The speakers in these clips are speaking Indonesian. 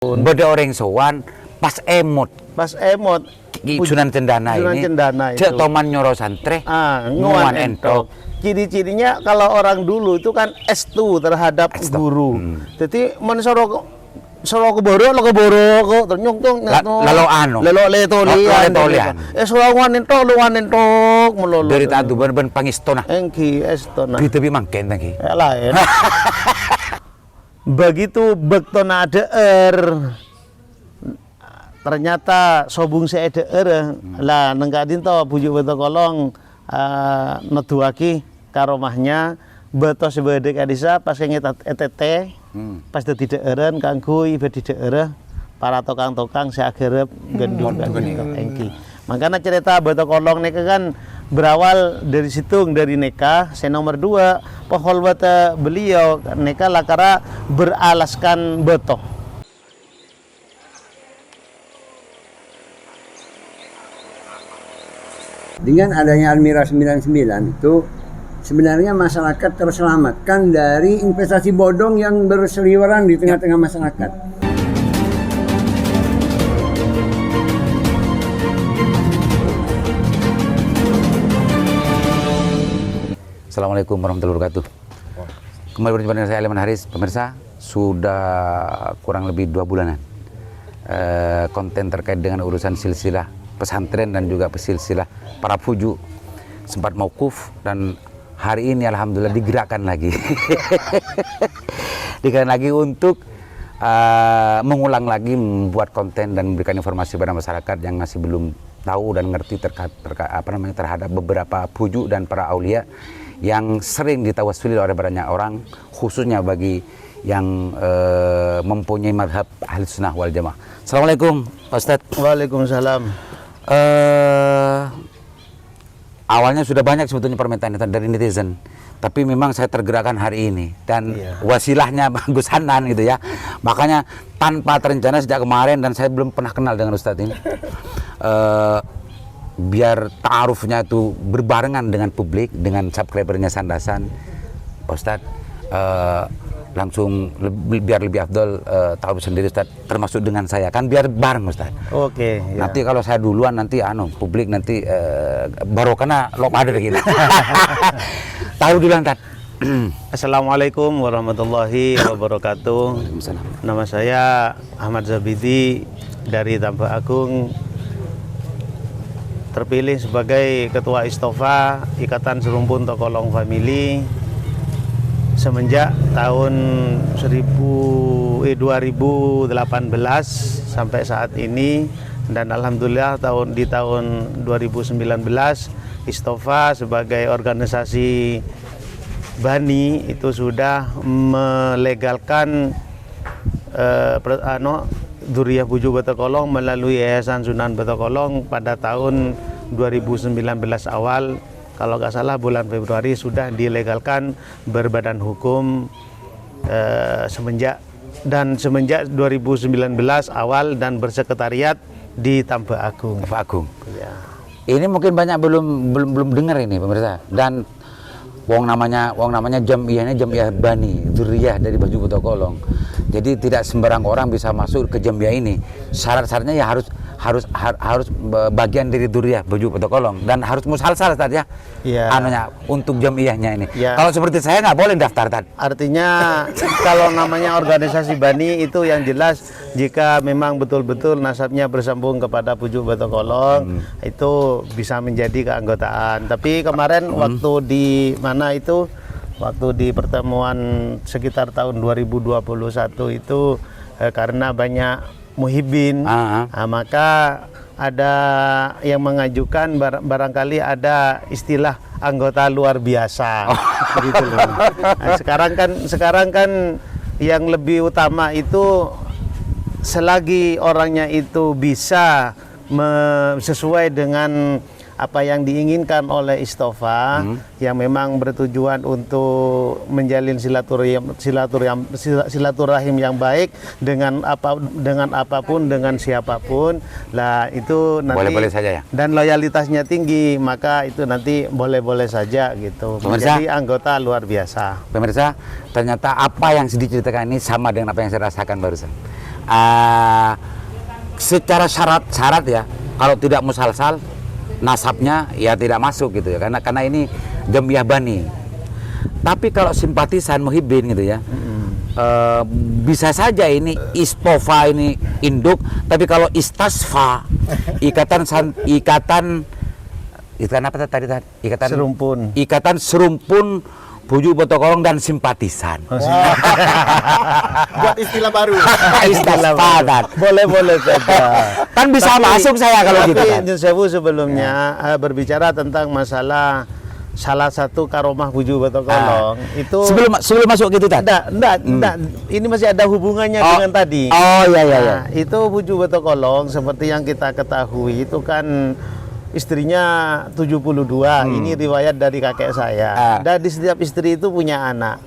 Beda orang sowan pas emot Sunan Cendana ini cek toman nyoro santre nguan entok. Ciri-cirinya kalau orang dulu itu kan estu terhadap guru. Jadi men soro keboro ternyong lalo letolian nguan entok melolo dari tadu ben pangistona engki estona gitu bi mangken lagi lain. Begitu bektona ternyata sobung saya lah nengkadin to bujuk beto kolong neduaki karomahnya beto sebede kadisa pas ngetat ETT pas dadi deeren kanggo ibadah deere para tokang-tokang seagerep gendul engki. Makanya cerita beto kolong neka kan berawal dari situng dari neka. Saya nomor 2 pohol bata beliau neka lakara beralaskan beto. Dengan adanya Almira 99 itu sebenarnya masyarakat terselamatkan dari investasi bodong yang berseliweran di tengah-tengah masyarakat. Assalamualaikum warahmatullahi wabarakatuh. Kembali berjumpa dengan saya Aliman Haris. Pemirsa, sudah kurang lebih 2 bulanan konten terkait dengan urusan silsilah pesantren dan juga silsilah para fuju sempat maukuf, dan hari ini alhamdulillah digerakkan lagi untuk mengulang lagi, membuat konten dan memberikan informasi pada masyarakat yang masih belum tahu dan ngerti terhadap beberapa fuju dan para aulia yang sering ditawasuli oleh banyak orang, khususnya bagi yang mempunyai madhab ahli sunnah wal jamaah. Assalamualaikum Pak Ustadz. Waalaikumsalam. Awalnya sudah banyak sebetulnya permintaan dari netizen, tapi memang saya tergerakkan hari ini dan wasilahnya Gus Hanan gitu ya. Makanya tanpa terencana sejak kemarin, dan saya belum pernah kenal dengan Ustadz ini, biar ta'arufnya itu berbarengan dengan publik, dengan subscribernya Sandasan, Pak Ustadz langsung biar lebih afdol tahu sendiri Ustaz, termasuk dengan saya kan biar bareng Ustaz. Oke. Nanti kalau saya duluan nanti publik nanti baru karena lo ada kita. Tahu duluan Ustaz. Assalamualaikum warahmatullahi wabarakatuh. Nama saya Ahmad Zabidi dari Tambak Agung, terpilih sebagai Ketua Istofa Ikatan Serumpun Tokolong Family semenjak tahun 2018 sampai saat ini, dan alhamdulillah di tahun 2019 Istofa sebagai organisasi Bani itu sudah melegalkan Dzurriyyah Fuju Betokolong melalui Yayasan Sunan Betokolong pada tahun 2019 awal. Kalau nggak salah bulan Februari sudah dilegalkan berbadan hukum semenjak 2019 awal dan bersekretariat di Tambak Agung. Ya. Ini mungkin banyak belum dengar ini pemirsa, dan wong namanya Jamiyah Bani Dzurriyyah dari Baju Betokolong. Jadi tidak sembarang orang bisa masuk ke Jamiyah ini. Syarat-syaratnya ya harus bagian dari Dzurriyyah Baju Betokolong dan harus musalsal Ustaz ya. Iya. Untuk jamiyahnya ini. Ya. Kalau seperti saya nggak boleh daftar Ustaz. Artinya kalau namanya organisasi Bani itu yang jelas jika memang betul-betul nasabnya bersambung kepada Pujuk Betokolong itu bisa menjadi keanggotaan. Tapi kemarin waktu di pertemuan sekitar tahun 2021 itu karena banyak muhibin, maka ada yang mengajukan barangkali ada istilah anggota luar biasa. Gitu loh. Nah, sekarang kan yang lebih utama itu selagi orangnya itu bisa sesuai dengan apa yang diinginkan oleh Istofa yang memang bertujuan untuk menjalin silaturahim yang baik dengan apapun, dengan siapapun lah, itu nanti boleh-boleh saja ya, dan loyalitasnya tinggi, maka itu nanti boleh-boleh saja gitu. Pemirsa, menjadi anggota luar biasa. Pemirsa, ternyata apa yang diceritakan ini sama dengan apa yang saya rasakan barusan. secara syarat ya, kalau tidak musalsal nasabnya ya tidak masuk gitu ya, karena ini Jamiah Bani. Tapi kalau simpatisan Muhibbin gitu ya, bisa saja ini Istofa ini induk, tapi kalau Istasfa ikatan apa tadi? Ikatan Serumpun. Ikatan serumpun Bujuk Botokolong dan simpatisan. Buat istilah baru. Istasfa. Boleh saja. Kan bisa masuk saya kalau gitu kan. Nyun Sewu sebelumnya berbicara tentang masalah salah satu karomah Bujuk Botokolong itu Sebelum masuk gitu tadi. enggak. Ini masih ada hubungannya dengan tadi. Oh iya. Nah, itu Bujuk Botokolong seperti yang kita ketahui itu kan istrinya 72. Ini riwayat dari kakek saya. Dan di setiap istri itu punya anak.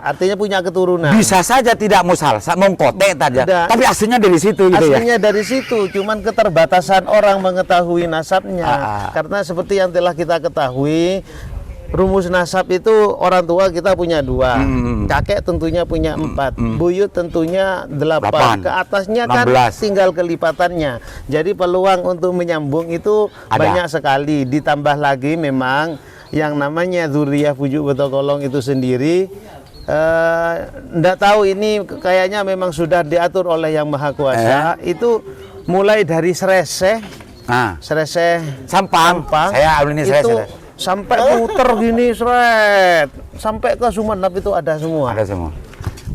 Artinya punya keturunan. Bisa saja tidak musalsa, mengkotek saja. Ada. Tapi aslinya dari situ gitu ya. Aslinya dari situ, cuman keterbatasan orang mengetahui nasabnya. Karena seperti yang telah kita ketahui, rumus nasab itu orang tua kita punya 2, kakek tentunya punya 4, buyut tentunya 8. Ke atasnya kan 16. tinggal kelipatannya. Jadi peluang untuk menyambung itu Ada. banyak sekali. Ditambah lagi memang yang namanya zuriyah Bujuk Botokolong itu sendiri, ndak tahu ini kayaknya memang sudah diatur oleh Yang Maha Kuasa. Itu mulai dari Sreseh, Sampang. Saya ini saya itu sampai muter gini seret sampai ke Sumenep itu ada semua. Ada semua.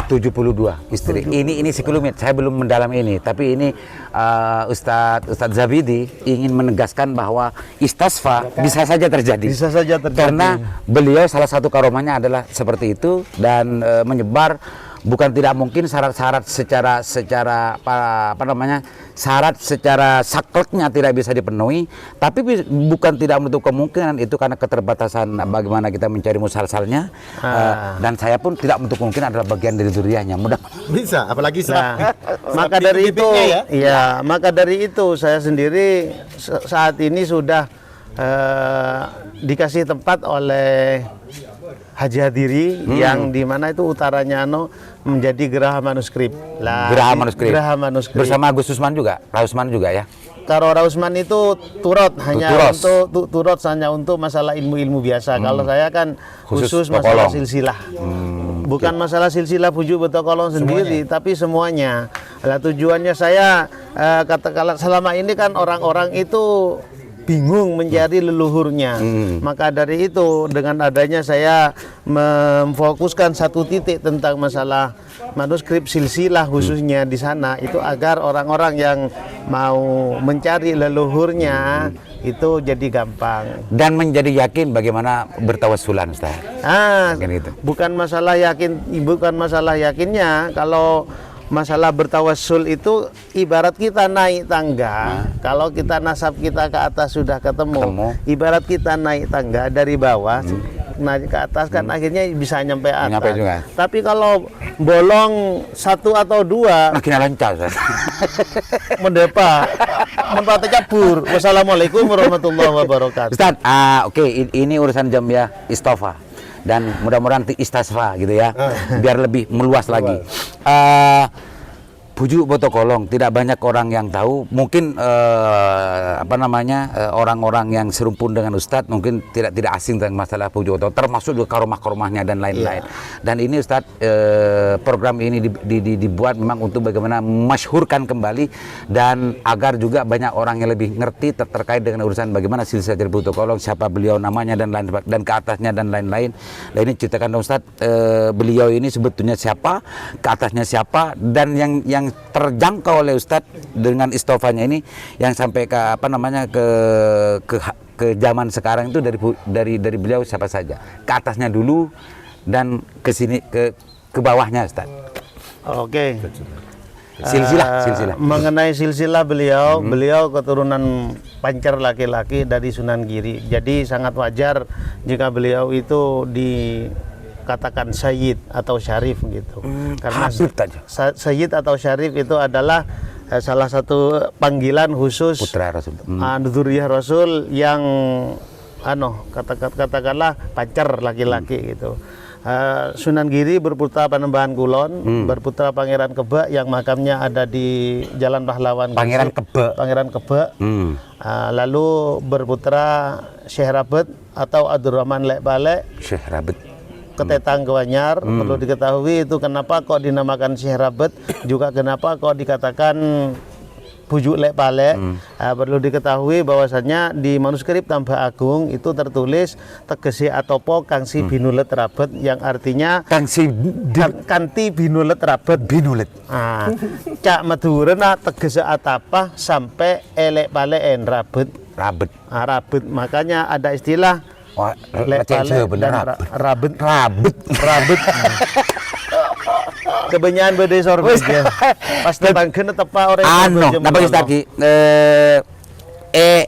72 istri. Ini sekelumit. Saya belum mendalam ini, tapi ini Ustadz Zabidi ingin menegaskan bahwa istasfa bisa saja terjadi. Bisa saja terjadi. Karena beliau salah satu karomahnya adalah seperti itu dan menyebar. Bukan tidak mungkin syarat-syarat secara syarat secara sakleknya tidak bisa dipenuhi, tapi bukan tidak menutup kemungkinan itu karena keterbatasan bagaimana kita mencari musalsalnya. Dan saya pun tidak menutup kemungkinan adalah bagian dari zuriyahnya. Mudah Bisa, apalagi maka dari itu ya. maka dari itu saya sendiri saat ini sudah dikasih tempat oleh Haji Hadiri yang dimana itu utaranya menjadi Geraha Manuskrip. Geraha Manuskrip. Bersama Gus Usman juga, Rausman juga ya. Kalau Rausman itu turut hanya untuk masalah ilmu-ilmu biasa. Kalau saya kan khusus masalah silsilah. Bukan masalah silsilah Bujuk Botokolong sendiri, tapi semuanya. Nah, tujuannya saya katakanlah selama ini kan orang-orang itu bingung mencari leluhurnya. Maka dari itu dengan adanya saya memfokuskan satu titik tentang masalah manuskrip silsilah khususnya di sana itu agar orang-orang yang mau mencari leluhurnya itu jadi gampang dan menjadi yakin bagaimana bertawassulan, Ustaz. Gitu. Bukan masalah yakinnya. Kalau masalah bertawassul itu ibarat kita naik tangga. Kalau kita nasab kita ke atas sudah ketemu. Ibarat kita naik tangga dari bawah naik ke atas kan akhirnya bisa nyampe atas. Juga. Tapi kalau bolong 1 atau 2 makin lancar. mendepa menpati cabur. Wassalamualaikum warahmatullahi wabarakatuh. Ustaz, oke, ini urusan Jamiah Istofa. Dan mudah-mudahan istasfa gitu ya, biar lebih meluas lagi. Bujuk Botokolong tidak banyak orang yang tahu. Mungkin orang-orang yang serumpun dengan Ustadz mungkin tidak asing tentang masalah Bujuk Botokolong, termasuk juga karomah-karomahnya dan lain-lain. Dan ini Ustadz, program ini dibuat memang untuk bagaimana masyhurkan kembali dan agar juga banyak orang yang lebih ngerti terkait dengan urusan bagaimana silsilah dari Bujuk Botokolong, siapa beliau namanya dan lain dan ke atasnya dan lain-lain. Nah ini ceritakan Ustadz, beliau ini sebetulnya siapa, ke atasnya siapa, dan yang terjangkau oleh Ustadz dengan istofanya ini yang sampai ke ke zaman sekarang itu dari beliau siapa saja, ke atasnya dulu dan ke sini ke bawahnya Ustadz. Oke. Silsilah. Mengenai silsilah beliau keturunan pancer laki-laki dari Sunan Giri. Jadi sangat wajar jika beliau itu katakan Sayyid atau Syarif gitu. Karena Sayyid atau Syarif itu adalah salah satu panggilan khusus putra Rasul. Dzurriyyah Rasul yang katakanlah pacar laki-laki gitu. Sunan Giri berputra Panembahan Kulon, berputra Pangeran Kebek yang makamnya ada di Jalan Pahlawan. Pangeran Gresik. Kebek. Pangeran Kebek. Lalu berputra Syekh Rabet atau Abdurrahman Lek Balek, Syekh Rabet. Ketetang Gawanyar. Perlu diketahui itu kenapa kok dinamakan Syekh Rabet, juga kenapa kok dikatakan Pujuk Lek Palek. Perlu diketahui bahwasannya di manuskrip Tambah Agung itu tertulis tegese atopo kangsi binulet rabet, yang artinya Kangsi kanti binulet rabet. binulet. Cak Madurena tegese atapa sampai elek palen rabet. Rabet. Rabet, makanya ada istilah Wah, Lek macam Palek bener dan rabet. rabet. Rabet. Kebanyakan bede sorbet ya. Pas tetangga tepa orang Ano, napa wis lagi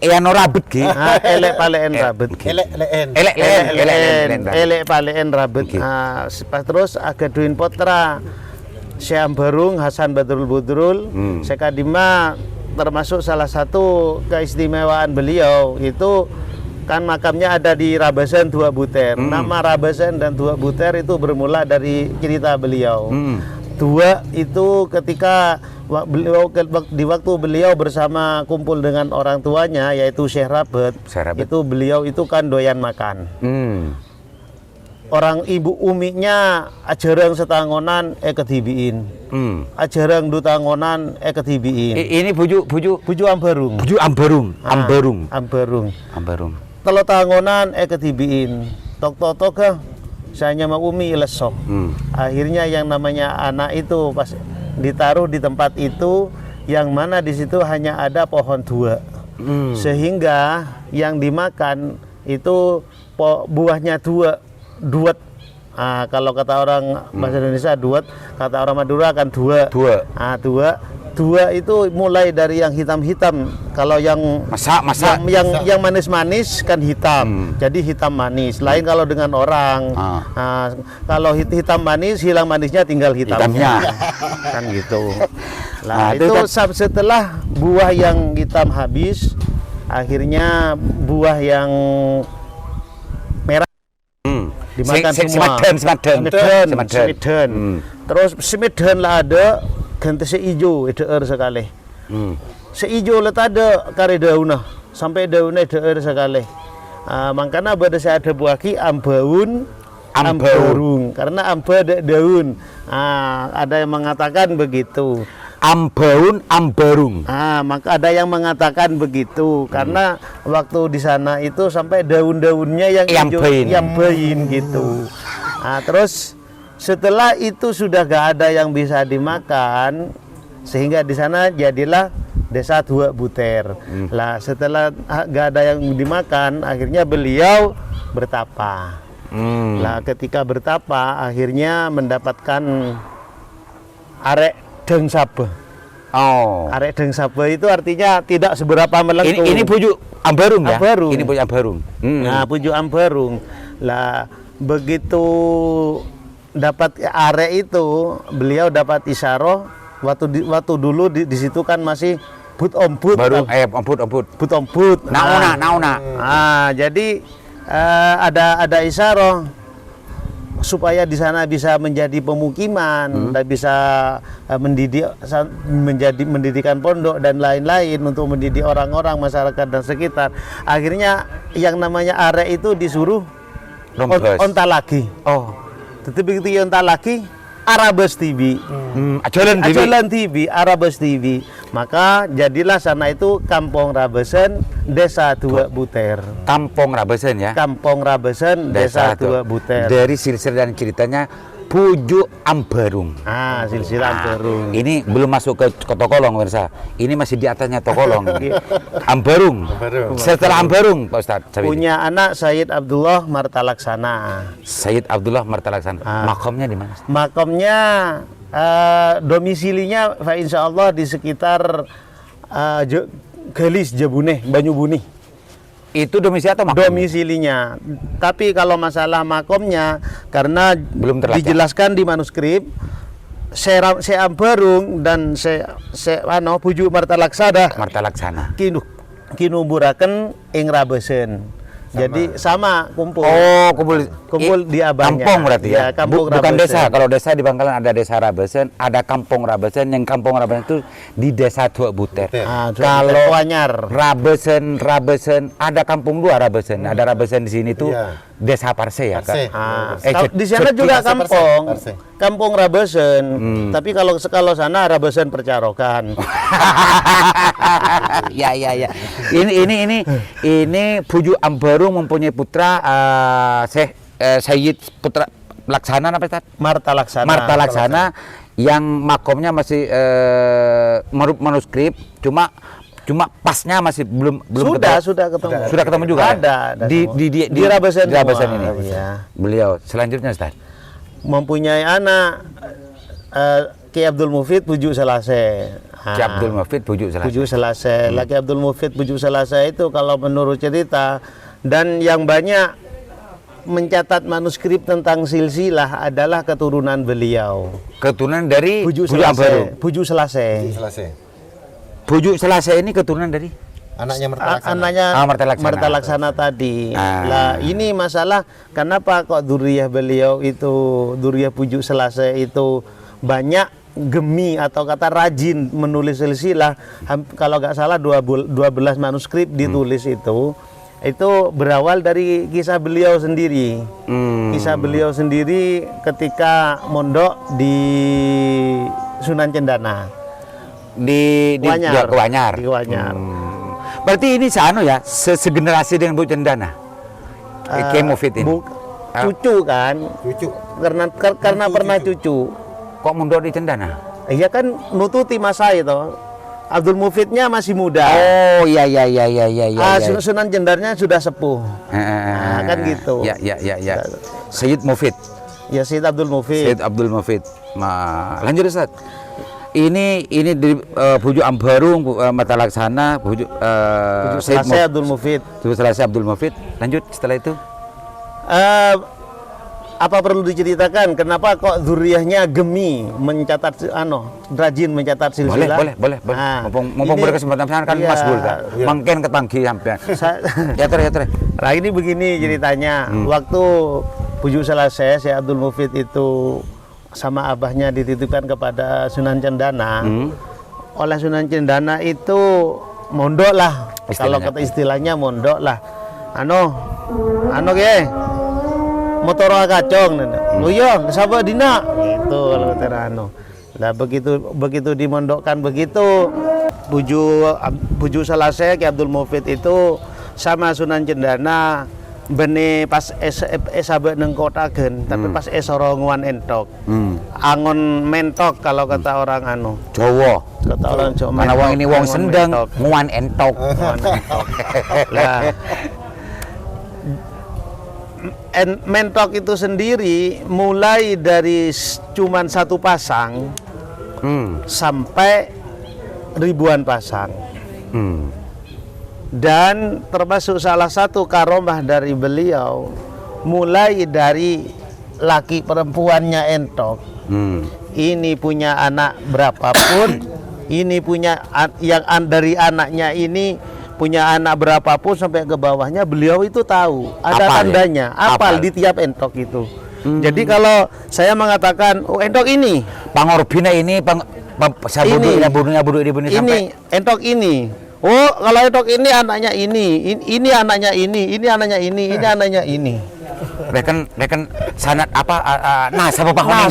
anu rabet ki. elek palen rabet. Elek palen rabet. Oke. Pas terus agaduin potra Syekh Ambarung Hasan Badrul Budrul. Syekh Kadima termasuk salah satu keistimewaan beliau itu kan makamnya ada di Rabasan Dua Buter. Nama Rabasan dan Dua Buter itu bermula dari cerita beliau. Dua itu ketika di waktu beliau bersama kumpul dengan orang tuanya yaitu Syekh Rabet, itu beliau itu kan doyan makan. Orang ibu uminya ajarang setangonan kedibiin. Ajarang dutangonan kedibiin. Ini buju Ambarung. buju Ambarung. Ambarung. Telo tangonan kedibiin. Tok ke saya mau umi leso. Akhirnya yang namanya anak itu pas ditaruh di tempat itu, yang mana di situ hanya ada pohon dua. Sehingga yang dimakan itu buahnya duet. Kalau kata orang bahasa Indonesia duet, kata orang Madura kan dua. Dua itu mulai dari yang hitam-hitam. Kalau yang masak yang manis-manis kan hitam. Jadi hitam manis. Lain kalau dengan orang. Kalau hitam manis, hilang manisnya, tinggal hitamnya. Kan gitu. Nah, itu setelah buah yang hitam habis, akhirnya buah yang merah dimakan semua. Semeden. Terus semeden lah ada ganti seijo eder sekali. Seijo let ada kare daunah sampai daunnya eder sekali. Makanya pada saat ada buaki ambarung karena amba daun. Ada yang mengatakan begitu. Ambarung. Maka ada yang mengatakan begitu karena waktu di sana itu sampai daun-daunnya yang yambain gitu. Terus setelah itu sudah gak ada yang bisa dimakan, sehingga di sana jadilah Desa Dua Buter. Lah setelah gak ada yang dimakan, akhirnya beliau bertapa. Lah ketika bertapa, akhirnya mendapatkan arek deng sabe. Arek deng sabe itu artinya tidak seberapa melengkung. Ini buju Ambarung ya? Ambarung. Ini buju Ambarung. Nah, buju Ambarung. Lah begitu dapat arek itu, beliau dapat isyarah waktu dulu di situ kan masih but omput. Baru but omput. Nauna. Jadi ada isyarah supaya di sana bisa menjadi pemukiman dan bisa mendidikan pondok dan lain-lain untuk mendidik orang-orang masyarakat dan sekitar. Akhirnya yang namanya arek itu disuruh onta lagi. Tetapi begitu onta lagi Arabes TV. Ajalan TV, Arabes TV. Maka jadilah sana itu Kampung Rabesen, Desa Dua Buter. Kampung Rabesen ya? Kampung Rabesen, Desa Dua Buter. Dari silsilah dan ceritanya Pujuk Ambarung. Silsilah Ambarung. Ini belum masuk ke Tokolong, pemirsa. Ini masih di atasnya Tokolong. Ambarung. Setelah Ambarung, Pak Ustadz. Punya anak Sayyid Abdullah Martalaksana. Sayyid Abdullah Martalaksana. Makamnya di mana? Makamnya domisilinya insya Allah di sekitar Gelis Jebuneh, Banyubuni. Itu domisili atau makom? Domisilinya. Tapi kalau masalah makomnya, karena belum terlacak. Dijelaskan di manuskrip, Se Ambarung dan Se Puju Martalaksana Kinu kinuburaken ing Rabesen. Jadi sama kumpul. Oh, Kumpul di abahnya. Kampung berarti ya? Ya, kampung Bukan Rabesen. desa. Kalau desa di Bangkalan ada desa Rabesen, ada kampung Rabesen. Yang kampung Rabesen itu di desa Dua Butet. Ah, Kalau Kuanyar. Rabesen, ada kampung dua Rabesen. Ada Rabesen di sini tuh Iya. desa Parse ya, Parse. Kak? Di sana juga Parse, kampung, Parse. kampung Rabesen. Tapi kalau sana Rabesen Percarokan. Ya. Ini Puju Ambarung mempunyai putra Sayyid Putra Laksana apa Ustaz? Marta Laksana. Marta Laksana yang makomnya masih manuskrip, cuma pasnya masih belum Sudah ketemu. Sudah ketemu juga. Ada di Rabesen. di Rabesen semua. ini. Iya. Beliau selanjutnya Ustaz. Mempunyai anak Ki Abdul Mufid Puju Selase. Ki Abdul Mufid Puju Selase. Puju Selase. Ki Abdul Mufid Puju Selase itu kalau menurut cerita dan yang banyak mencatat manuskrip tentang silsilah adalah keturunan beliau. Keturunan dari Puju Ambarung. Selase. Puju Selase. Selesai. Puju Selase ini keturunan dari Anaknya Marta Laksana. Anaknya Marta Laksana. Marta Laksana tadi. Ah. Lah ini masalah kenapa kok duriyah beliau itu duriyah Puju Selase itu banyak gemi atau kata rajin menulis silsilah. Kalau nggak salah 12 manuskrip ditulis itu berawal dari kisah beliau sendiri. Kisah beliau sendiri ketika mondok di Sunan Cendana. di Kuanyar. Kuanyar. Di Kuanyar. Berarti ini ya, segenerasi dengan Bu Cendana. Ki Mufid ini. Cucu kan, Cucu. karena pernah cucu. Kok mondok di Cendana? Iya kan nututi masa itu. Abdul Mufidnya masih muda. Oh, iya. Sunan Cendarnya sudah sepuh. Kan gitu. Ya. Sayyid Mufid. Ya Sayyid Abdul Mufid. Sayyid Abdul Mufid. Lanjut Ustaz. Ini di Puju Ambarung, Marta Laksana, Puju Sayyid Selesai Abdul Mufid. Puju Selesai Abdul Mufid. Lanjut setelah itu. Apa perlu diceritakan kenapa kok zuriyahnya gemi mencatat rajin mencatat silsilah? Boleh. Mumpung berkesempatan kan iya, Mas Bul kan. Mungkin ketangki sampean. Ya terus. Nah ini begini ceritanya. Waktu Puju Selesai, Syekh Abdul Mufid itu sama abahnya dititipkan kepada Sunan Cendana. Oleh Sunan Cendana itu mondok lah. Kalau kata istilahnya mondok lah. Ge. Motor kacong Luyong, sahabat dina gitu kalau kata Nah begitu dimondokkan begitu Puju Selesai Ki Abdul Mufid itu sama Sunan Cendana bene pas sahabat nengkotaken tapi pas sorongan entok. Angon mentok kalau kata orang Jawa. Kata orang Jawa. Mana wong ini wong sendang nguan entok. Lah mentok itu sendiri mulai dari cuman satu pasang sampai ribuan pasang. Dan termasuk salah satu karomah dari beliau mulai dari laki perempuannya entok. Ini punya anak berapapun, ini punya yang dari anaknya ini punya anak berapapun sampai ke bawahnya beliau itu tahu ada tandanya apal di tiap entok itu. Jadi kalau saya mengatakan entok ini pangorbina ini ini entok ini kalau entok ini anaknya ini anaknya ini anaknya ini anaknya ini Rekan sanat apa sama pahon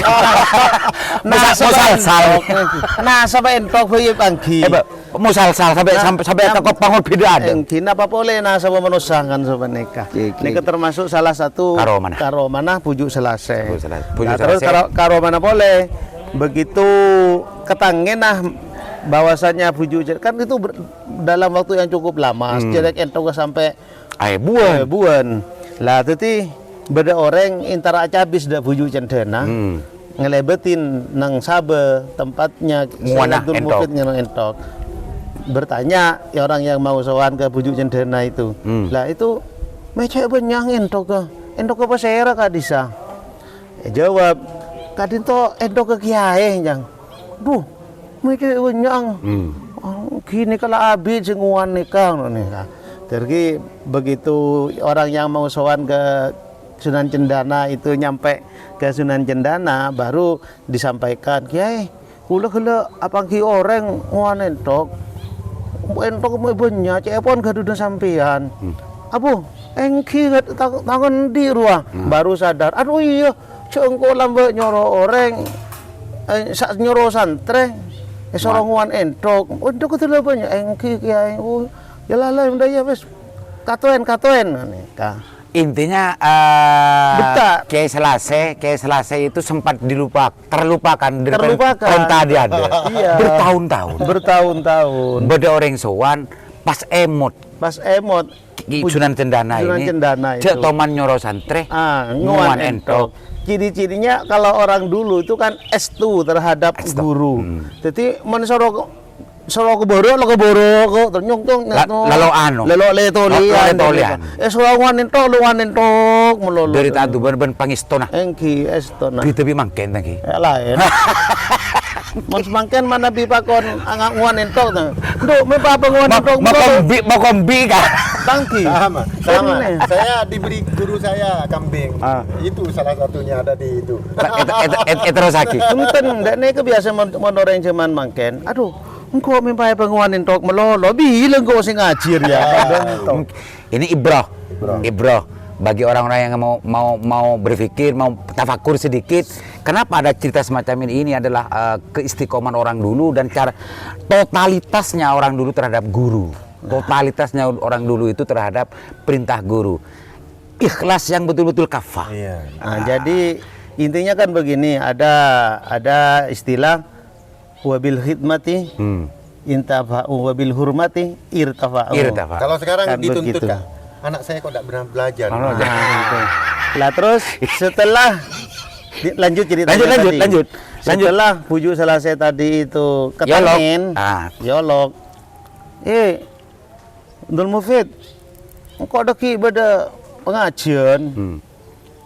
sampai entok bayi panggi musalsal sampai takut pangon beda ada. Kenapa boleh sama menusangan sama nikah. Nikah termasuk salah satu karomana Puju Selesai. Terus karomana boleh begitu ketangenah bahwasannya Puju kan itu dalam waktu yang cukup lama. Sejak entok sampai buan. Lah tadi beda orang intara cabis dah Puju Cendana. Ngelebetin nang Sabe tempatnya Abdul Mufid nang entok. Bertanya orang yang mau sowan ke Puju Cendana itu. Lah itu mecek benyang entok apa sera kadisa. Jawab kadinto entok ke kiai jang. Duh, mecek benyang. Gini kalau abid sing nguan nikah. Jadi begitu orang yang mau sowan ke Sunan Cendana itu nyampe ke Sunan Cendana baru disampaikan, Kiai, kula apa ki orang nguan entok mau banyak, cepon gaduh sampean. Abu, engki tangan di ruah, baru sadar. Aduh iya, cengko lambe nyoro orang, nyoro santre, sorongan entok. Untuk itu lah banyak engki Kiai. Yalah udah ya wes katoen nikah. Intinya Betul. Kiai Selase itu sempat terlupakan dari Terlupakan. konta dia ada. Iya. Bertahun-tahun. Beda orang sowan pas emot Pas emot Sunan Cendana Sunan ini. Cendana itu. Cek toman nyoro santre. Nguan entok. Ciri-cirinya kalau orang dulu itu kan estu terhadap guru. Jadi Soro keboro kok ternyong Lalu letolian. Sorangan entok luan entok melolo. Dari tadu ben pangistona. Engki estona. Di tepi mangken lagi. Lain. Mon semangken mana bipakon angak nguan entok ta. Nduk me apa nguan entok. Mau kombi kan. Tangki. Sama. Ini. Saya diberi guru saya kambing. Itu salah satunya ada di itu. Terus lagi. Enten ndak nek kebiasa mon orang zaman mangken. Aduh, engko mimpai penguan entok melolo bilang kok sing ngajir ya. Ini ibroh bagi orang-orang yang mau berpikir, mau tafakur sedikit. Kenapa ada cerita semacam ini adalah keistiqoman orang dulu dan cara totalitasnya orang dulu terhadap guru. Totalitasnya orang dulu itu terhadap perintah guru. Ikhlas yang betul-betul kafah. Iya. Nah, jadi intinya kan begini, ada istilah wabil khidmati intafa'u wabil hurmati irtafa'u. Kalau sekarang Kan dituntut begitu. Kak, anak saya kok tidak benar belajar. Lah terus setelah lanjut cerita Lanjut. Setelah Puju selesai tadi itu ketangin, yolok. Abdul Mufid, kok ada ki beda pengajian?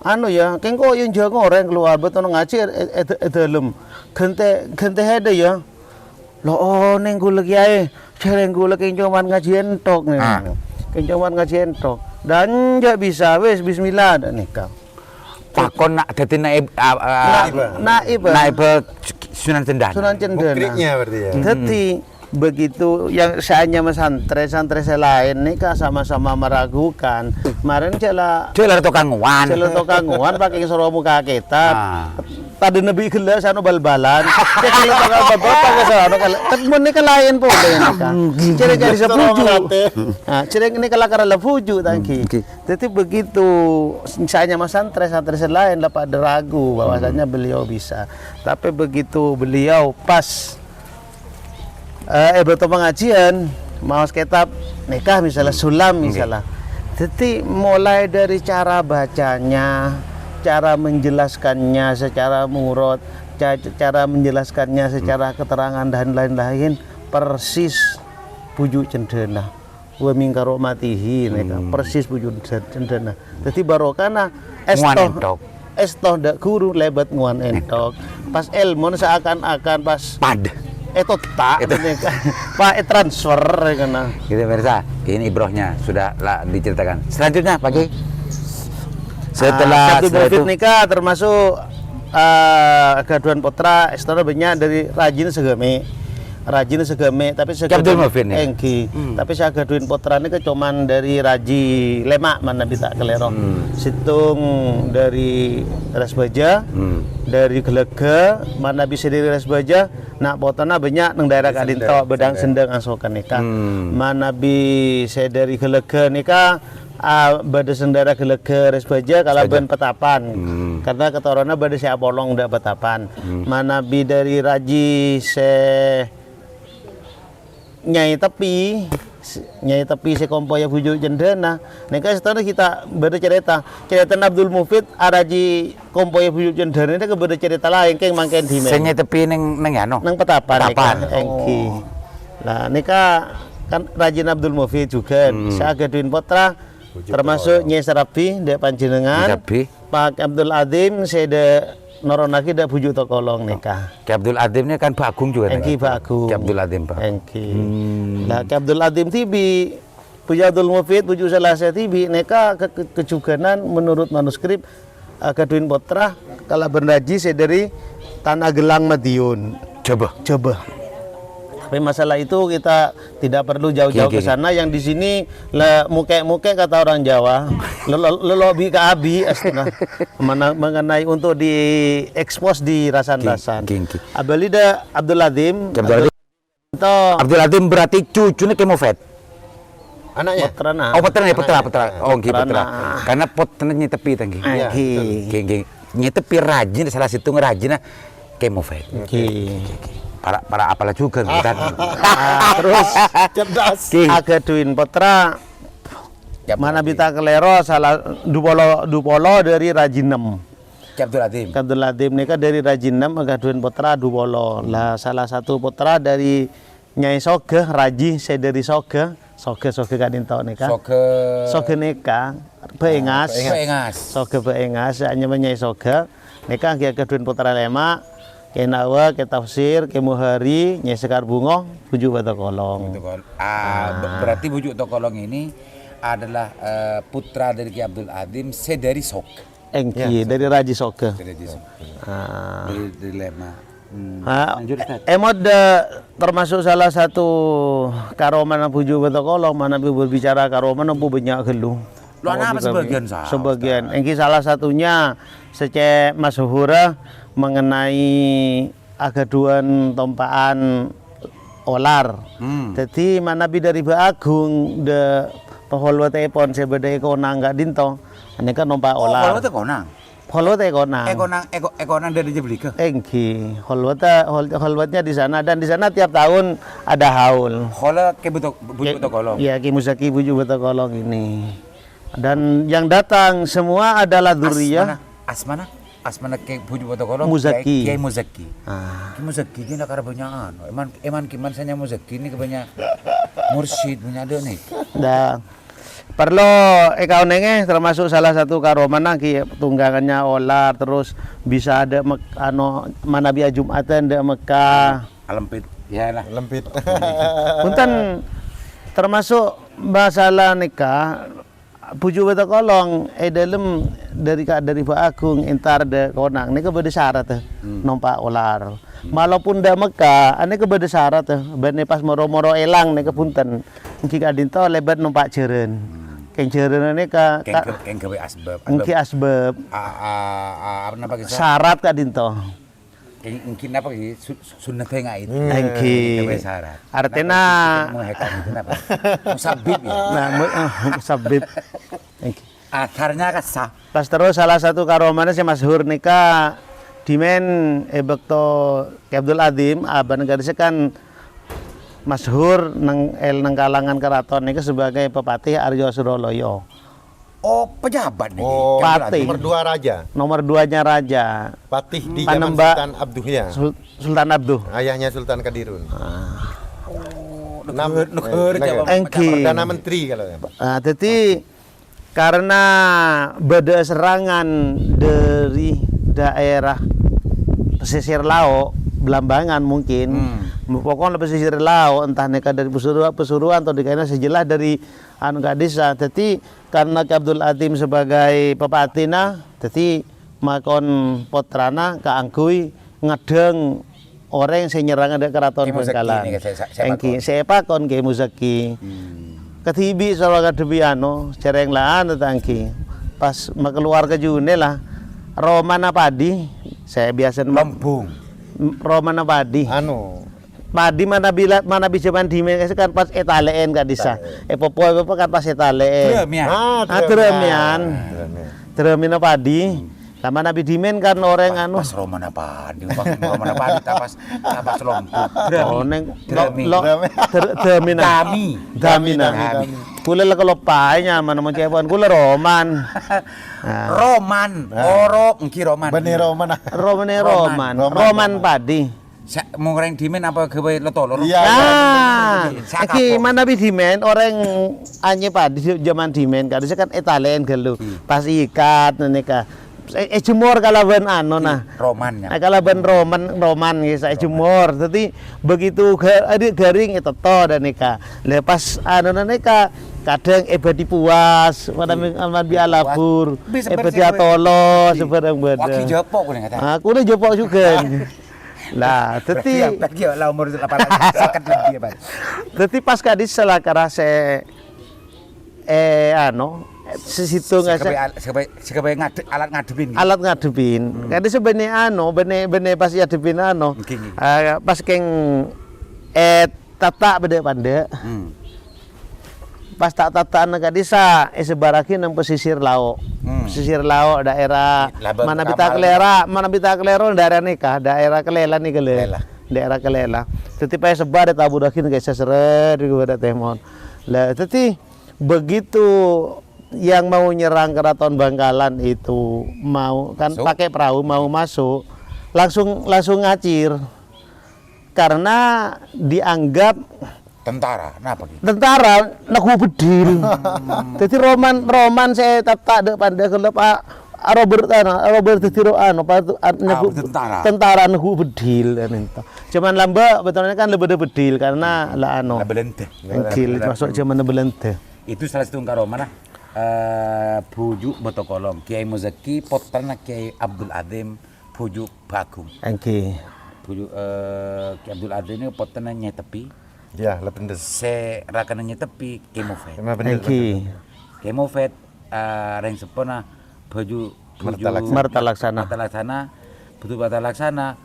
Anu ya, kengko yang jago orang keluar betul ngaji dalam gente ada ya. Lo neng gula kiai, cereng gula kengcoman ngaji entok nih. Kengcoman ngaji entok. Dan jak bisa wes bismillah dan nikah. Pakon nak dadi naib Sunan Cendana. Sunan Cendana. Mukriknya berarti ya. Jadi begitu yang saya santri lain nikah sama-sama meragukan. Kemarin celah Tokanguan pakai soro muka kita. Tadi nabi gelas anu bal-balan. Cek tokang bapak ke sono kan menika lain pole nikah. Cek jadi sepuju. Nah, cek ini kalau karena lepuju tangki. Jadi begitu misalnya mas santri lain dapat ragu bahwasanya beliau bisa. Tapi begitu beliau pas betul pengajian mau kitab nikah misalnya sulam misalnya. Jadi mulai dari cara bacanya, cara menjelaskannya secara murad, cara menjelaskannya secara keterangan dan lain-lain persis Puju Cendana. Wa min karomatihi nikah persis Puju Cendana. Jadi barokana estoh dak guru lebat nguan entok. Pas ilmu seakan-akan pas itu Pak transfer kena. Gitu pemirsa, ini ibrohnya sudah diceritakan. Selanjutnya pagi setelah itu nikah termasuk gaduhan putra istana banyak dari rajin segame tapi engki tapi saya gaduhin putra ini kecuman dari Raji Lemak mana bisa kelerong situng dari Resbaja dari Gelega mana bisa dari Resbaja nak potona banyak nang daerah Kadinto bedang sendang asokan nikah mana bisa dari Gelega nikah bada sendara Gelega Resbaja kalau ben Petapan karena ketorona bada saya bolong ndak Petapan mana bi dari Raji nyai tepi si kompoya Puju Cendana. Nika setelah kita bercerita Abdul Mufid araji kompoya Puju Cendana ini kepada cerita lain keng mangken di men. Nyai tepi neng Petapan. Engki. Lah nika kan rajin Abdul Mufid juga. Saya gaduhin putra termasuk Nyai Serapi dek panjenengan. Pak Abdul Adim saya Noronaki dak Puju Tokolong nikah. Ki Abdul Adim ini kan Pak Agung juga. Engki Pak Agung. Ki Abdul Adim Pak. Engki. Lah Ki Abdul Adim tibi Puju Abdul Mufid, puju Salasa Tibi, neka kecuganan menurut manuskrip Kedwin Potra kala berdaji sedari Tanah Gelang Madiun. Coba. Tapi masalah itu kita tidak perlu jauh-jauh ke sana. Yang di sini muke-muke kata orang Jawa, lelobi ke abi astana mengenai untuk diekspos di rasan-rasan. Abalida Abdul Adim. Abdul Adim berarti cucunya Kemofet. Anaknya. Putra. Oh, putra. Karena potnya nyetepi tangki. Nyetepi rajin salah satu ngerajinnya Kemofet. Para apalah juga kita. Terus Cerdas. Kedwin Potra mana bita kelero salah dupolo dari Rajinem. Abdul Adim nika dari Rajinem Kedwin Potra dupolo. Lah salah satu putra dari Nyai Soge Raji sederi Soge kadin tau nika. Soge nika Beengas. Soge Beengas hanya Nyai Soge nika Kedwin Potra lema Kenawa, ke tafsir, ke muhari, Nyai Sekar Bungo, Bujuk Batokolong. Berarti Bujuk Batokolong ini adalah putra dari Ki Abdul Adim sedari Sok. Engki dari Raji Soke. Dari Lema. Emot termasuk salah satu karoman Bujuk Batokolong, mana berbicara karoman apa banyak gelu. Luar apa sebagian. Engki salah satunya secek masyhura mengenai agaduan tompaan olar. Jadi manabi dari Baagung de paholwa tepon sebeda konang gak dinto. Ini kan nompa olar. Holwa konang. Holwa konang. Konang dari Jeblika. Engki. Holwatnya di sana dan di sana tiap tahun ada haul. Holwa ke Bujuk Batokolong. Iya, Ki Musaki Bujuk Batokolong ini. Dan yang datang semua adalah dzurriyyah Asmana ke Bujuk Batokolong Muzaki. Kiai Muzaki. Kiai Muzaki ini nak banyak eman kiman sanya Muzaki ini kebanyak mursyid punya ada nih. Dah. Perlu kau nenge termasuk salah satu karomana ki tunggangannya olar terus bisa ada mana biar Jumatan ada Mekah. Alempit. Ya lah. Lempit. Punten termasuk masalah nikah Bujuk Batokolong dalam dari Pak Agung entar de konang ini kepada syarat nompak olar. Walaupun dah Mekah, ane kepada syarat bane pas moro-moro elang nih kepunten. Jika dinto lebat nompak jeren. Keng jeren ini keng gawe asbab. Engki asbab. Apa nama kisah? Syarat ka dinto. Mungkin apa sih sunnatnya ngait. Engki. Syarat. Artinya musabib ya. Nah, musabib. Engki. Akarnya kasah. Pas terus salah satu karomane si masyhur nika dimen bekto Ki Abdul Adim aban garisnya kan masyhur nang kalangan keraton nika sebagai pepatih Aryo Suroloyo. Oh, pejabat nih. Oh, Patih. Nomor 2-nya raja. Patih di zaman Panemba Sultan Abduhnya. Sultan Abduh. Ayahnya Sultan Kadirun. Engki. Perdana Menteri kalau ya. Jadi karena beda serangan dari daerah pesisir laut Belambangan mungkin pokoknya pesisir laut entah neka dari pesuruan atau dikaina sejelas dari anu desa. Jadi karena Ki Abdul Adim sebagai pepatina jadi makon potrana kaangkui ngedeng orang yang nyerang ada keraton Bengkalan. Engki siapa kon Ki Muzaki. Ketibi soal kadebiano cereng laan tetangki pas keluar ke June lah Romana Padi saya biasa Lembung Romana Padi Padi mana bisa dimen kan pas etaleen kan disa popo kan pas etaleen Dremian Padi sama Nabi Dimen kan orang anu pas Romana Padi tapas Lombok Damina kula la kelopanya mana mau cewek kula Roman engki Roman Bani Roman Padi mau orang Dimen apa gawe letolo iki mana Nabi Dimen orang anye Padi zaman Dimen kan etalen gelu pas ikat nika jemur kalaban Roman ya. Kalaban Roman saya jemur. Jadi begitu garing itu to dan nika. Lepas nika kadang ebadi puas, mana bi alabur, Bisa ebadi bersih, atolo, sebarang beda. Waki jopok kuwi kata. Aku udah jopok juga. Lah, teti Bagi lah umur 8 lebih ya, Pak. teti pas kadis salah karase sesitu Sekebe alat ngadepin. alat ngadepin. Kadis sebenarnya bene pas ngadepin Nggih. pas keng tata beda pande. Pas tak tataan kadisa sebaraki nang pesisir laut. Pesisir laut daerah Labang mana Kamal. bita kelero daerah nikah, daerah Kelela nih Kelela. daerah Kelela. Teti pa sebar tabu dakin guys seret juga temon. Lah teti begitu yang mau nyerang keraton Bangkalan itu mau kan Masuk. pakai perahu mau masuk langsung ngacir karena dianggap Tentara, kenapa gitu? tentara naku bedil. Jadi roman saya tak ada pada kalau Pak Robert tadi tentara naku bedil kan itu. Cuman lamba betulnya kan lebih bedil karena lah Belente. bedil masuk cuman belente. Itu salah satu karomana Pujuk Botokolong, Kiai Muzaki, Potrana Kiai Abdul Adim, Pujuk Bakung. Oke. Pujuk Kiai Abdul Adim ini Potrana Tepi. Ya, lependes. Se rakananya tepi Kemofet. Emang bener. Oke. Kemofet reng sepona baju Marta Laksana. Marta Laksana Butuh Marta Laksana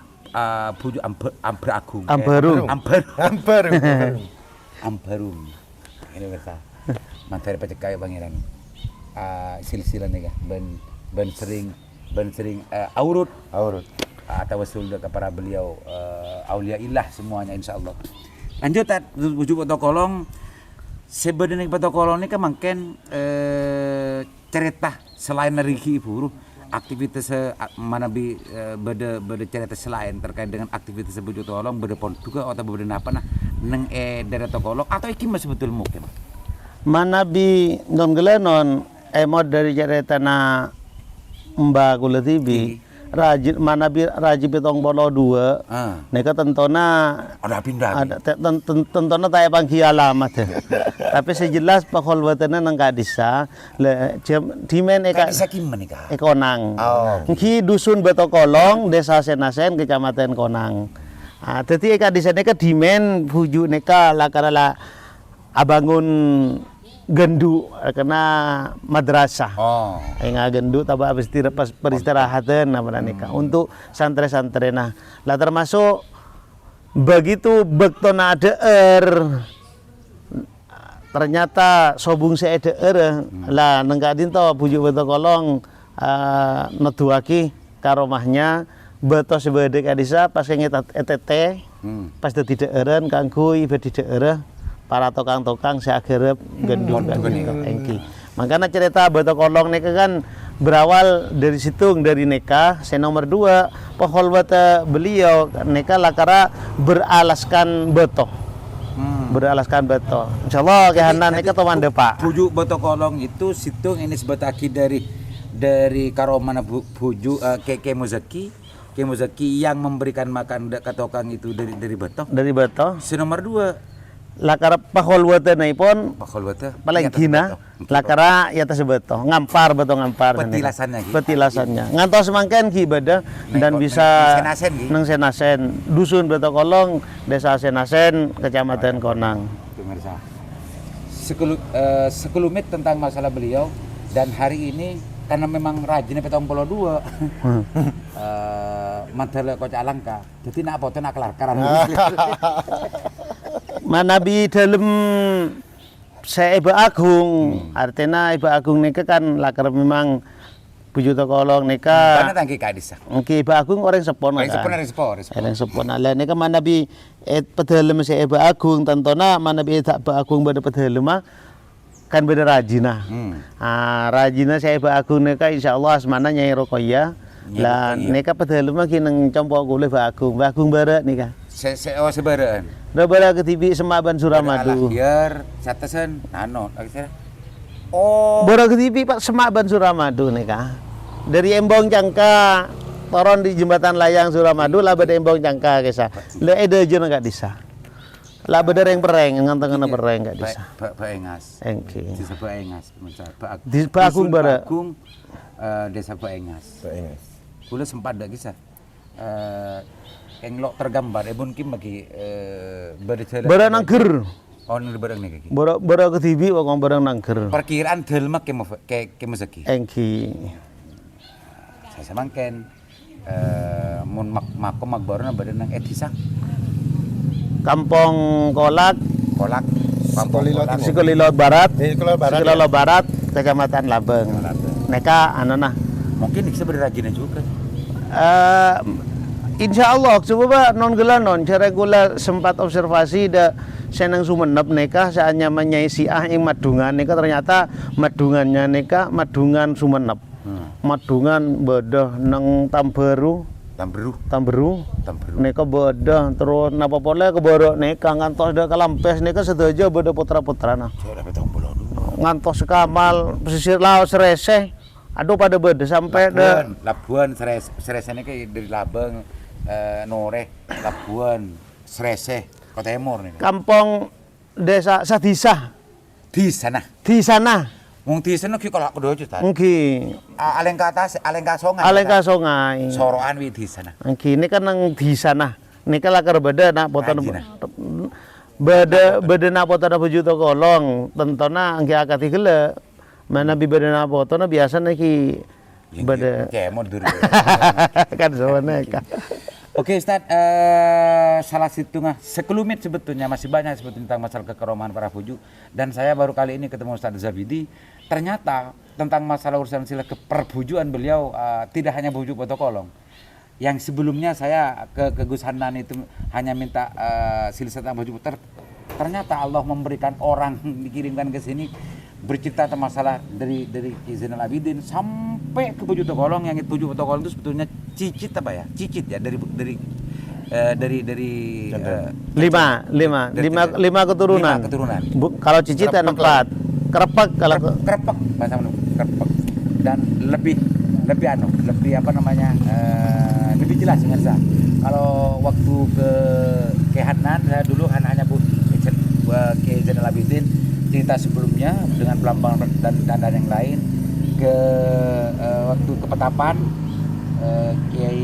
Buju Amber Agung. Ambarum. Ambarum. Ini berta. Mantari pecekai pangeran. Silsilah nih ben sering aurut atau wasul ke para beliau aulia ilah semuanya insyaallah. Lanjut Bujuk Botokolong. Sebenarnya Botokolong ini kan mungkin cerita selain dari ibu aktivitas mana beda cerita selain terkait dengan aktivitas Bujuk Botokolong beda pon juga atau beda apa neng dari Botokolong atau iki masih betul mungkin Mana bi non gelenon emot dari cerita na Mbak Kula TV. Rajin mana bi rajin betong bolo 2. Neka tentona ada pindah. Ada tentona taya pangki alamat. Tapi sejelas pakolwatana nang kadisa le dimen eka Kadisa kimana nika? Konang. Oh. Ki dusun Botokolong, Desa Senasen, Kecamatan Konang. Dadi eka disa neka dimen buju neka lakarala abangun gendu kena madrasah. Oh. Nga gendu taba habis pas peristirahatan namanya nikah untuk santri-santri lah termasuk begitu bektona ternyata sobung saya lah nengkadin to Bujuk Botokolong neduaki karomahnya beto sebede kadisa pas ngetat ETT pas tidak eren kanggo ibadah daerah para tokang-tokang saya akhirnya gendung engki. Makanya cerita Botokolong neka kan berawal dari situ dari neka. Saya nomor 2 poholwata beliau neka lakara beralaskan beto. Beralaskan beto. Insyaallah kehanan neka teman depak. Bujuk Botokolong itu situng ini sebataki dari karomana Bujuk Keke Muzaki. Keke Muzaki yang memberikan makan ke tokang itu dari beto. Dari beto. Si nomor 2 Lakara paholwata naipon Pakolwata paling gina lakara ya beto ngampar Petilasannya, petilasannya ngantos mangken ki ibadah dan bisa nang Senasen dusun Botokolong Desa Senasen Kecamatan Konang. Pemirsa sekelumit tentang masalah beliau dan hari ini karena memang rajinnya petong polo 2 mantel kocak alangka jadi nak foto nak kelar-kelar Mana bi dalam saya Ibu Agung artinya Ibu Agung neka kan lakar memang Bujuk Botokolong neka mana tangki kadisa Ibu Agung orang sepon orang sepon ala neka mana bi pedalem saya Ibu Agung tentona mana bi Ibu Agung pada pedalem kan beda rajina rajina saya Ibu Agung neka insyaallah asmana Nyai Rokoya lah neka pedalem kineng compok kule Ibu Agung barat nika sebaraan Dabara ke TV Semaban Suramadu. Biar satasan Bara ke TV Pak Semaban Suramadu nika. Dari Embong Cangka toron di jembatan layang Suramadu lah beda Embong Cangka kesa. Le ede jeung enggak disa. Lah bedereng pereng ngantengana pereng gak bisa. Baengas. Engke. Desa Baengas, Di Bagung bara. Bagung, Desa Baengas. Kula sempat dak kisah. Englok tergambar ebon kim bagi berjalan. Bara nangger. Oh ini barang nih kaki. Bara ketibi kok barang nangger. Perkiraan delma ke meseki. Engki. Saya samangken mun makom magbarna badan nang edisa. Kampung Kolak, Sikolilo Barat, Sikolilo Barat, Kecamatan Labeng. Neka anana. Mungkin bisa berrajin juga. Insya Allah, coba non gelanon. Cara gula sempat observasi da senang Sumenep neka saatnya menyai siah yang madungan neka ternyata madungannya neka madungan Sumenep. Madungan bedah nang Tamberu. Neka bedah terus napa pole keborok neka ngantos da kalampes neka sedaja bedah putra-putrana. Ngantos kamal pesisir laut Sereseh. Aduh pada bedah sampai Labuan Sereseh neka dari Labeng Noreh Labuan Sereseh Kota Timur nih. Kampung Desa Sadisa. Di sana. Wong di sana ki kalau kedo juta. Nggih. Aleng ke atas, aleng ke sungai. Aleng ka sungai. Soroan wi di sana. Nggih, ini kan nang di sana. Niki lakar beda nak foto beda nak foto bojo to kolong. Tentona nggih akati gele. Mana bi beda nak foto biasa niki beda. Kemon dulu. Kan zona ka. Oke Ustaz, salah satunya sekelumit sebetulnya masih banyak sebetulnya tentang masalah kekeromaan para Fuju, dan saya baru kali ini ketemu Ustaz Zabidi. Ternyata tentang masalah urusan sila keperbujuan beliau tidak hanya bujuk Botokolong. Yang sebelumnya saya ke Gus Hanan itu hanya minta silsilah tentang bujuk ternyata Allah memberikan orang dikirimkan ke sini bercerita tentang masalah dari Zainal Abidin sampai ke Bujuk Tokolong. Yang Bujuk Tokolong itu sebetulnya cicit apa ya? Cicit ya dari lima keturunan. Kalau cicit ada 4. Krepek bahasa Melayu krepek. Dan lebih lebih jelas dengan saya. Kalau waktu ke Hanan, saya dulu hanya ke Zainal Abidin cerita sebelumnya dengan Pelambang dan yang lain waktu ke Petapan Kiai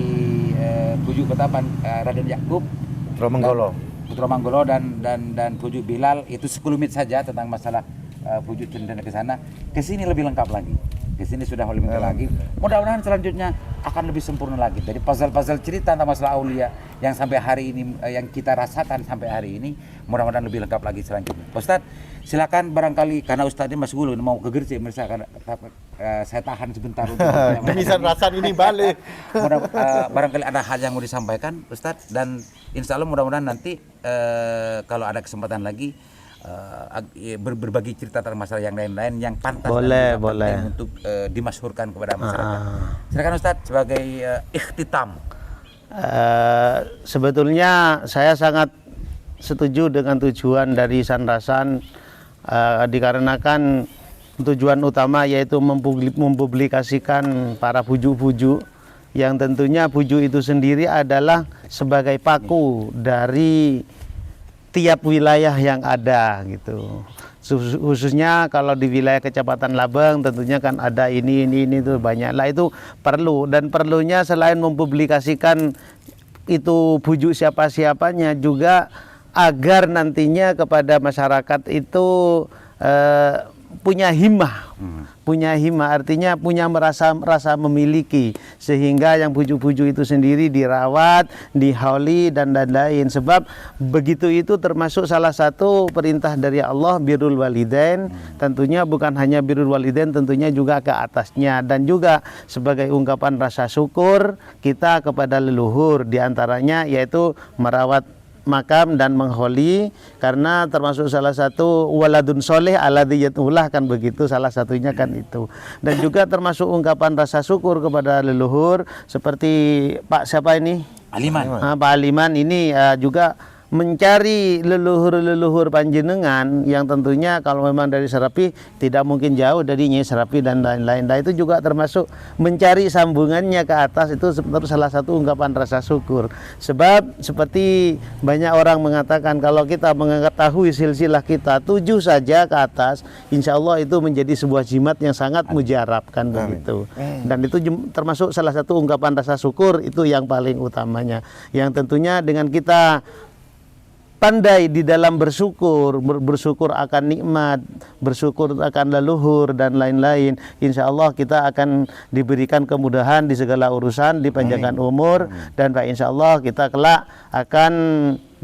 Bujuk Petapan Raden Yakub Putra Manggolo dan Bujuk Bilal itu sekelumit saja tentang masalah Bujuk Cendana ke sana. Ke sini lebih lengkap lagi. Ke sini sudah lebih lengkap lagi. Mudah-mudahan selanjutnya akan lebih sempurna lagi. Dari puzzle-puzzle cerita tentang masalah aulia yang sampai hari ini yang kita rasakan sampai hari ini, mudah-mudahan lebih lengkap lagi selanjutnya. Ustaz, silakan barangkali karena Ustaz ini Mas Gulu mau ke Gresik, karena saya tahan sebentar untuk demisan rasan ini balik. Barangkali ada hal yang mau disampaikan Ustaz, dan insya Allah mudah-mudahan nanti kalau ada kesempatan lagi berbagi cerita tentang masalah yang lain-lain yang pantas boleh untuk dimasyhurkan kepada masyarakat. Silakan Ustaz sebagai ikhtitam. Sebetulnya saya sangat setuju dengan tujuan dari Sanrasan, dikarenakan tujuan utama yaitu mempublikasikan para bujuk-bujuk yang tentunya bujuk itu sendiri adalah sebagai paku dari tiap wilayah yang ada gitu. Khususnya kalau di wilayah Kecamatan Labeng tentunya kan ada ini tuh banyak lah, itu perlu, dan perlunya selain mempublikasikan itu bujuk siapa-siapanya juga agar nantinya kepada masyarakat itu punya himmah. Punya himmah artinya punya rasa memiliki, sehingga yang bujuk-bujuk itu sendiri dirawat, dihauli dan lain-lain. Sebab begitu itu termasuk salah satu perintah dari Allah, birrul walidain. Tentunya bukan hanya birrul walidain, tentunya juga ke atasnya, dan juga sebagai ungkapan rasa syukur kita kepada leluhur, diantaranya yaitu merawat makam dan mengholi, karena termasuk salah satu waladun soleh alladzi yatullah, kan begitu, salah satunya kan itu. Dan juga termasuk ungkapan rasa syukur kepada leluhur seperti Pak siapa ini? Aliman. Pak Aliman ini juga mencari leluhur-leluhur panjenengan yang tentunya kalau memang dari Serapi tidak mungkin jauh dari Nyai Serapi dan lain-lain. Nah, itu juga termasuk mencari sambungannya ke atas, itu salah satu ungkapan rasa syukur. Sebab seperti banyak orang mengatakan kalau kita mengetahui silsilah kita 7 saja ke atas, insya Allah itu menjadi sebuah jimat yang sangat mujarab kan begitu. Dan itu termasuk salah satu ungkapan rasa syukur, itu yang paling utamanya. Yang tentunya dengan kita pandai di dalam bersyukur, bersyukur akan nikmat, bersyukur akan leluhur dan lain-lain, insya Allah kita akan diberikan kemudahan di segala urusan, dipanjangkan umur, dan Pak insya Allah kita kelak akan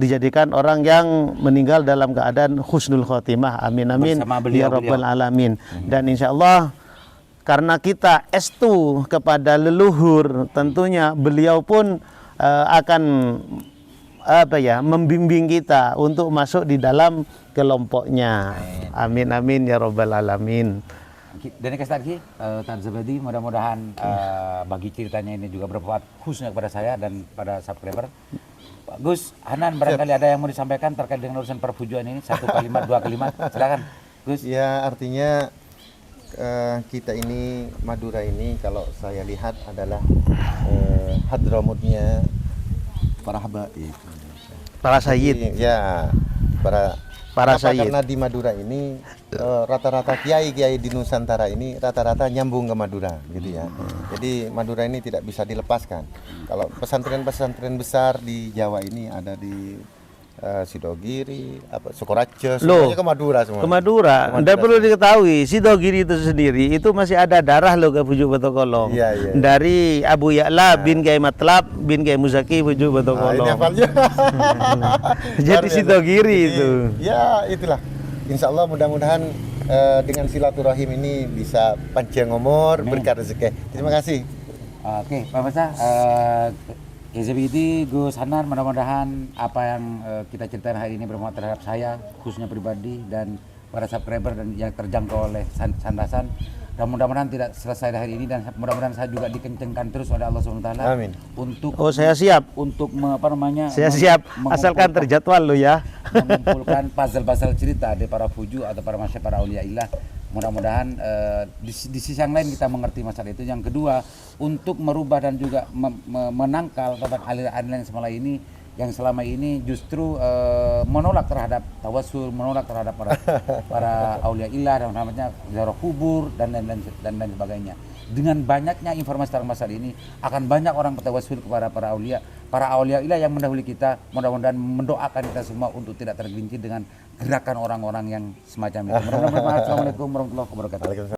dijadikan orang yang meninggal dalam keadaan husnul khotimah. Amin amin ya rabbal alamin. Dan insya Allah karena kita estu kepada leluhur, tentunya beliau pun akan membimbing kita untuk masuk di dalam kelompoknya. Amin amin ya rabbal alamin. Dan kasih lagi Tan Zebedi, mudah-mudahan bagi ceritanya ini juga bermanfaat khususnya kepada saya dan pada subscriber. Pak Gus Hanan, barangkali ada yang mau disampaikan terkait dengan urusan perpujuan ini, 1 kalimat 2 kalimat, silakan Gus. Ya, artinya kita ini Madura ini kalau saya lihat adalah hadramutnya para habaib, para sayyid. Ya, para sayyid. Karena di Madura ini rata-rata kiai-kiai di Nusantara ini rata-rata nyambung ke Madura gitu ya. Jadi Madura ini tidak bisa dilepaskan. Kalau pesantren-pesantren besar di Jawa ini ada di Sidogiri, Sukorajo, semuanya ke Madura semua. Ke Madura. Anda perlu diketahui, Sidogiri itu sendiri itu masih ada darah loh ke Pujuk Batokolong. Iya. Dari Abu Ya'la bin Kiai Matlab bin Kiai Muzaki Pujuk Batokolong. Ini hafalnya. Jadi Sidogiri itu. Ya, itulah. Insya Allah mudah-mudahan dengan silaturahim ini bisa panjang umur, berkah rezeki. Terima kasih. Oke, Pak Masa, KZBT, Gus Hanan, mudah-mudahan apa yang kita ceritakan hari ini bermanfaat terhadap saya, khususnya pribadi, dan para subscriber dan yang terjangkau oleh sandasan. Dan mudah-mudahan tidak selesai dari hari ini, dan mudah-mudahan saya juga dikencengkan terus oleh Allah SWT. Amin. Untuk saya siap. Untuk saya siap, asalkan terjadwal lo ya. Mengumpulkan puzzle-puzzle cerita dari para fuju atau para masyarakat, para aulia ilah. Mudah-mudahan di sisi yang lain kita mengerti masalah itu. Yang kedua, untuk merubah dan juga menangkal tentang aliran-aliran yang selama ini justru menolak terhadap tawassul, menolak terhadap para aulia ilah dan namanya ziarah kubur dan lain sebagainya. Dengan banyaknya informasi tentang masalah ini, akan banyak orang bertawassul kepada para aulia ilah yang mendahului kita. Mudah-mudahan mendoakan kita semua untuk tidak tergelincir dengan gerakan orang-orang yang semacam itu. Mudah-mudahan. Assalamualaikum warahmatullahi wabarakatuh.